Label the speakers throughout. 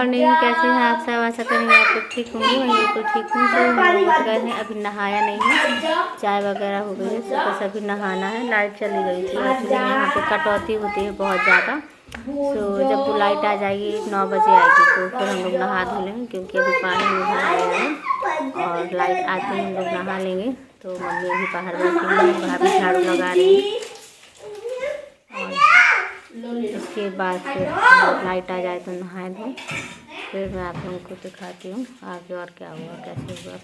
Speaker 1: Morning, कैसे हैं आप सब? आशा करेंगे आप लोग ठीक होंगे। मैं बिल्कुल ठीक हूँ। तो हम लोग उठ गए हैं, अभी नहाया नहीं है, चाय वगैरह हो गई है, सुबह से अभी नहाना है। लाइट चली गई थी एक्चुअली, यहाँ पे कटौती होती है बहुत ज़्यादा। तो जब वो लाइट आ जाएगी 9 बजे आएगी तो फिर हम लोग नहा धो लेंगे, क्योंकि अभी पानी नहीं भरा गया है और लाइट आते ही हम लोग नहा लेंगे। तो मम्मी अभी बाहर बैठी हुई है, भाभी झाड़ू लगा रही है और इसके बाद फिर लाइट आ जाए तो नहाए धो, फिर मैं आप लोगों को दिखाती हूँ आगे और क्या हुआ कैसे हुआ।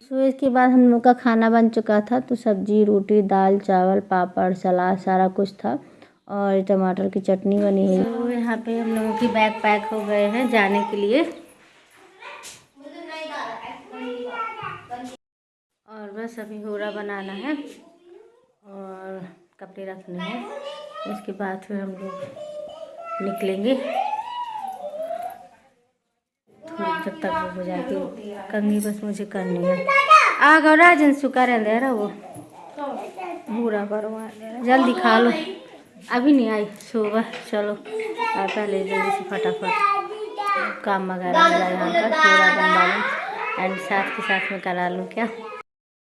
Speaker 1: सो इसके बाद हम लोग का खाना बन चुका था। तो सब्जी, रोटी, दाल, चावल, पापड़, सलाद सारा कुछ था और टमाटर की चटनी बनी हुई। तो यहाँ पे हम लोगों की बैग पैक हो गए हैं जाने के लिए और बस अभी होरा बनाना है और कपड़े रखने हैं। उसके बाद फिर हम लोग निकलेंगे। थोड़ी जब तक वो हो जाएगी कंघी बस मुझे करनी है। आ गो राजन सुखा रहे रहा वो भूरा करवा जल्दी खा लो। अभी नहीं आई सुबह, चलो पहले जल्दी से फटाफट काम वगैरह हो जाए यहाँ का, पूरा बनवा लूँ एंड साथ के साथ में करा लूँ क्या।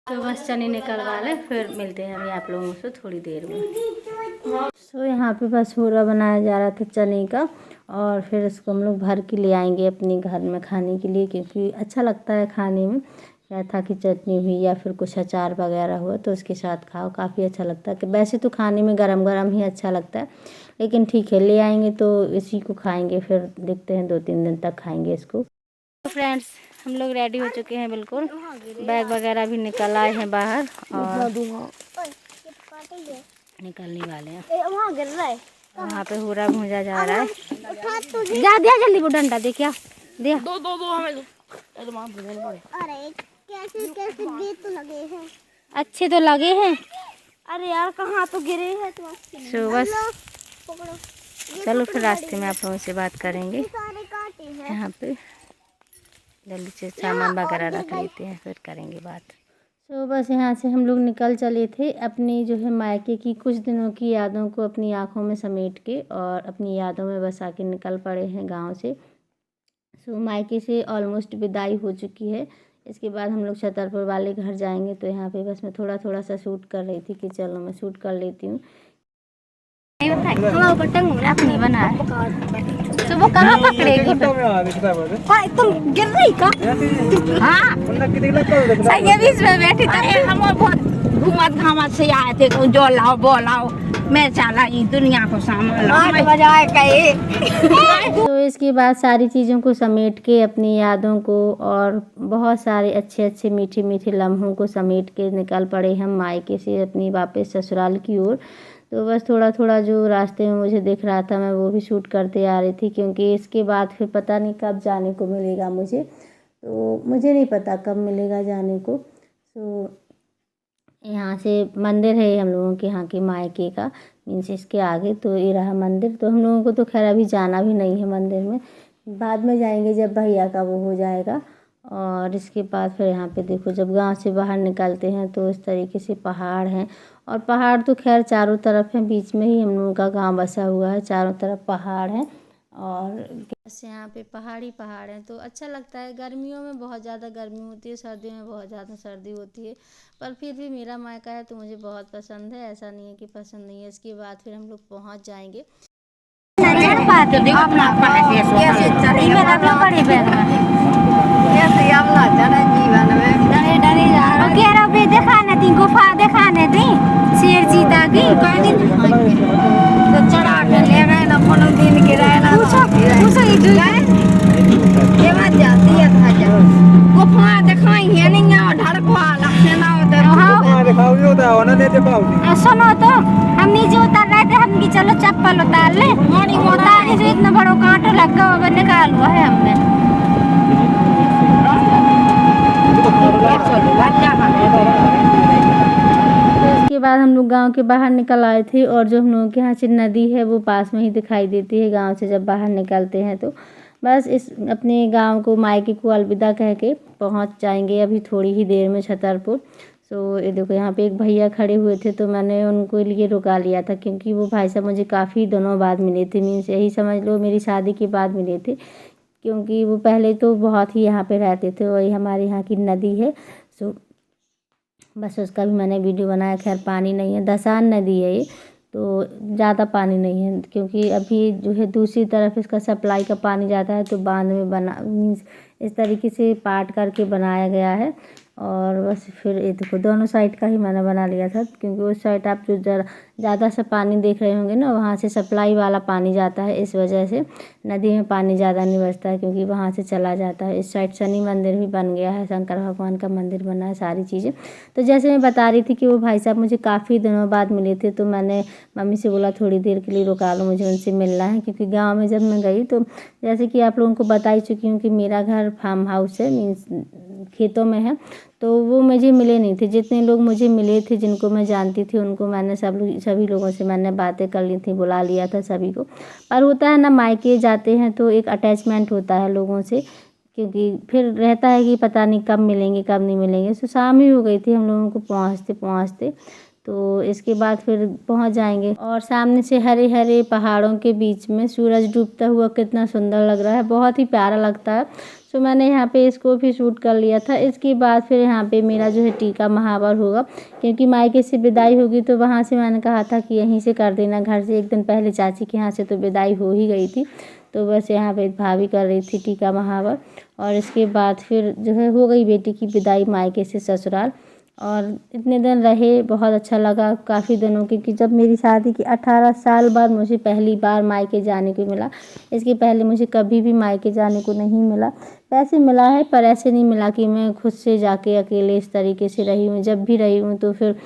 Speaker 1: तो बस चने निकलवा लें, फिर मिलते हैं अभी आप लोगों से थोड़ी देर में। सो यहाँ पे बस होरा बनाया जा रहा था चने का और फिर इसको हम लोग भर के ले आएंगे अपने घर में खाने के लिए, क्योंकि अच्छा लगता है खाने में। क्या था कि चटनी हुई या फिर कुछ अचार वगैरह हुआ तो उसके साथ खाओ, काफ़ी अच्छा लगता है। कि वैसे तो खाने में गरम गरम ही अच्छा लगता है, लेकिन ठीक है ले आएंगे तो इसी को खाएंगे, फिर देखते हैं 2-3 दिन तक खाएंगे इसको। तो फ्रेंड्स हम लोग रेडी हो चुके हैं बिल्कुल, बैग वगैरह भी निकल आए हैं बाहर और निकलने वाले हैं। वहाँ पे पूरा भूंजा जा रहा है। जा दिया जल्दी वो डंडा दे, क्या दिया दो हमें दो। कैसे गिर तो लगे हैं, अच्छे तो लगे हैं। अरे यार कहाँ तो गिरे हैं तो बस चलो फिर रास्ते में आप लोगों से बात करेंगे। यहाँ पे जल्दी से सामान वगैरह रख लेते हैं, फिर करेंगे बात। तो बस यहाँ से हम लोग निकल चले थे अपनी जो है मायके की कुछ दिनों की यादों को अपनी आँखों में समेट के, और अपनी यादों में बसा के निकल पड़े हैं गांव से। सो मायके से ऑलमोस्ट विदाई हो चुकी है। इसके बाद हम लोग छतरपुर वाले घर जाएंगे। तो यहाँ पे बस मैं थोड़ा थोड़ा सा शूट कर रही थी कि चलो मैं शूट कर लेती हूँ। नहीं बना तो वो कहाँ पकड़ेगी? तुम गिर रही का? हाँ बीच में बैठी थी। हम बहुत घूमत घामत से आए थे, जो लाओ वो लाओ, मैं चला ये दुनिया को सामान बजाए कहे। तो इसके बाद सारी चीज़ों को समेट के अपनी यादों को और बहुत सारे अच्छे अच्छे मीठे मीठे लम्हों को समेट के निकल पड़े हम मायके से अपनी वापस ससुराल की ओर। तो बस थोड़ा थोड़ा जो रास्ते में मुझे दिख रहा था मैं वो भी शूट करते आ रही थी, क्योंकि इसके बाद फिर पता नहीं कब जाने को मिलेगा मुझे। तो मुझे नहीं पता कब मिलेगा जाने को। तो यहाँ से मंदिर है हम लोगों के यहाँ के मायके का, मीन्स इसके आगे तो ये रहा मंदिर। तो हम लोगों को तो खैर अभी जाना भी नहीं है मंदिर में, बाद में जाएंगे जब भैया का वो हो जाएगा। और इसके बाद फिर यहाँ पे देखो जब गांव से बाहर निकलते हैं तो इस तरीके से पहाड़ हैं, और पहाड़ तो खैर चारों तरफ हैं, बीच में ही हम लोगों का गांव बसा हुआ है, चारों तरफ पहाड़ हैं और बस यहाँ पे पहाड़ ही पहाड़ हैं। तो अच्छा लगता है। गर्मियों में बहुत ज़्यादा गर्मी होती है, सर्दियों में बहुत ज़्यादा सर्दी होती है, पर फिर भी मेरा मायका है तो मुझे बहुत पसंद है, ऐसा नहीं है कि पसंद नहीं है। इसके बाद फिर हम लोग पहुँच जाएंगे। गुफा दिखाने थी शेर चीता की, तो चढ़ा के ले गए ना कोनो दिन के जाती है गुफा दिखाई है नहीं ढड़कवा सुनो तो हम नीचे उतर रहे थे, हम की चलो चप्पल उतार ले, उतारे जो इतना बड़ा कांटो लगा हुआ निकाल हुआ है हमने। उसके बाद हम लोग गांव के बाहर निकल आए थे, और जो हम लोगों के यहाँ से नदी है वो पास में ही दिखाई देती है गांव से जब बाहर निकलते हैं। तो बस इस अपने गांव को मायके को अलविदा कह के पहुँच जाएंगे अभी थोड़ी ही देर में छतरपुर। तो ये देखो यहाँ पे एक भैया खड़े हुए थे, तो मैंने उनको लिए रुका लिया था, क्योंकि वो भाई साहब मुझे काफ़ी दिनों बाद मिले थे, मीन्स यही समझ लो मेरी शादी के बाद मिले थे।
Speaker 2: क्योंकि वो पहले तो बहुत ही यहाँ पे रहते थे। वही हमारे यहाँ की नदी है, सो बस उसका भी मैंने वीडियो बनाया। खैर पानी नहीं है, दसान नदी है ये, तो ज़्यादा पानी नहीं है, क्योंकि अभी जो है दूसरी तरफ इसका सप्लाई का पानी जाता है, तो बांध में बना मीन्स इस तरीके से पाट करके बनाया गया है। और बस फिर ये देखो दोनों साइड का ही मैंने बना लिया था, क्योंकि उस साइड आप जो ज़्यादा सा पानी देख रहे होंगे ना, वहाँ से सप्लाई वाला पानी जाता है, इस वजह से नदी में पानी ज़्यादा नहीं बचता है, क्योंकि वहाँ से चला जाता है। इस साइड शनि मंदिर भी बन गया है, शंकर भगवान का मंदिर बना है, सारी चीज़ें। तो जैसे मैं बता रही थी कि वो भाई साहब मुझे काफ़ी दिनों बाद मिले थे, तो मैंने मम्मी से बोला थोड़ी देर के लिए रुका लो, मुझे उनसे मिलना है। क्योंकि गाँव में जब मैं गई तो जैसे कि आप लोगों को बता ही चुकी हूँ कि मेरा घर फार्म हाउस है, मीन्स खेतों में है, तो वो मुझे मिले नहीं थे। जितने लोग मुझे मिले थे, जिनको मैं जानती थी, उनको मैंने सभी लोगों से मैंने बातें कर ली थी, बुला लिया था सभी को। पर होता है ना, मायके जाते हैं तो एक अटैचमेंट होता है लोगों से, क्योंकि फिर रहता है कि पता नहीं कब मिलेंगे कब नहीं मिलेंगे। तो शाम ही हो गई थी हम लोगों को पहुँचते पहुँचते, तो इसके बाद फिर पहुंच जाएंगे। और सामने से हरे हरे पहाड़ों के बीच में सूरज डूबता हुआ कितना सुंदर लग रहा है, बहुत ही प्यारा लगता है। तो मैंने यहाँ पे इसको भी शूट कर लिया था। इसके बाद फिर यहाँ पे मेरा जो है टीका महावर होगा, क्योंकि मायके से विदाई होगी, तो वहाँ से मैंने कहा था कि यहीं से कर देना, घर से एक दिन पहले चाची के यहाँ से तो विदाई हो ही गई थी। तो बस यहाँ पे भाभी कर रही थी टीका महावर, और इसके बाद फिर जो है हो गई बेटी की विदाई मायके से ससुराल। और इतने दिन रहे, बहुत अच्छा लगा काफ़ी दिनों की, कि जब मेरी शादी की 18 साल बाद मुझे पहली बार मायके जाने को मिला। इसके पहले मुझे कभी भी मायके जाने को नहीं मिला। वैसे मिला है, पर ऐसे नहीं मिला कि मैं खुद से जाके अकेले इस तरीके से रही हूँ। जब भी रही हूँ तो फिर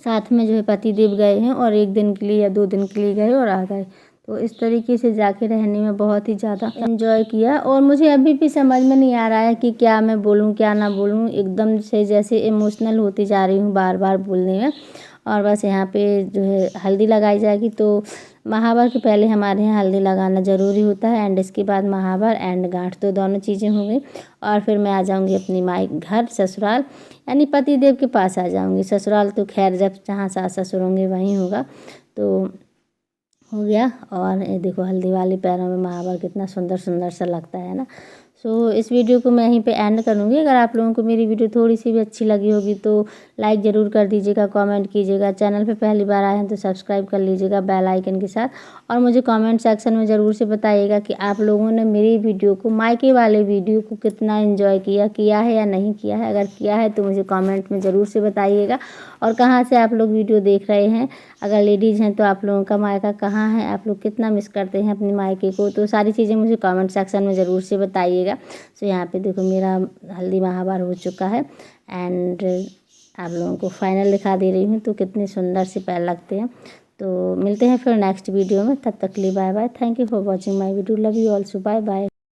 Speaker 2: साथ में जो है पति देव गए हैं, और 1 दिन के लिए या 2 दिन के लिए गए और आ गए। तो इस तरीके से जाके रहने में बहुत ही ज़्यादा एंजॉय किया। और मुझे अभी भी समझ में नहीं आ रहा है कि क्या मैं बोलूँ क्या ना बोलूँ, एकदम से जैसे इमोशनल होती जा रही हूँ बार बार बोलने में। और बस यहाँ पे जो है हल्दी लगाई जाएगी, तो महावर के पहले हमारे यहाँ हल्दी लगाना ज़रूरी होता है, एंड इसके बाद महावर एंड गांठ, तो दोनों चीज़ें हो गई। और फिर मैं आ जाऊँगी अपनी घर ससुराल, यानी पति देव के पास आ जाऊँगी। ससुराल तो खैर जब जहाँ सास ससुर होंगे वहीं होगा, तो हो गया। और ये देखो हल्दी वाले पैरों में महावर कितना सुंदर सुंदर सा लगता है ना। सो इस वीडियो को मैं यहीं पे एंड करूँगी। अगर आप लोगों को मेरी वीडियो थोड़ी सी भी अच्छी लगी होगी तो लाइक ज़रूर कर दीजिएगा, कमेंट कीजिएगा। चैनल पे पहली बार आए हैं तो सब्सक्राइब कर लीजिएगा बेल आइकन के साथ। और मुझे कमेंट सेक्शन में ज़रूर से बताइएगा कि आप लोगों ने मेरी वीडियो को, मायके वाले वीडियो को कितना एंजॉय किया है या नहीं किया है। अगर किया है तो मुझे कमेंट में ज़रूर से बताइएगा। और कहाँ से आप लोग वीडियो देख रहे हैं, अगर लेडीज़ हैं तो आप लोगों का मायका कहाँ है, आप लोग कितना मिस करते हैं अपने मायके को, तो सारी चीज़ें मुझे कमेंट सेक्शन में ज़रूर से बताइएगा। सो यहाँ पे देखो मेरा हल्दी महावर हो चुका है, एंड आप लोगों को फाइनल दिखा दे रही हूँ, तो कितने सुंदर से पैर लगते हैं। तो मिलते हैं फिर नेक्स्ट वीडियो में, तब तक के लिए bye bye. Thank you for watching my video, love you also, bye bye.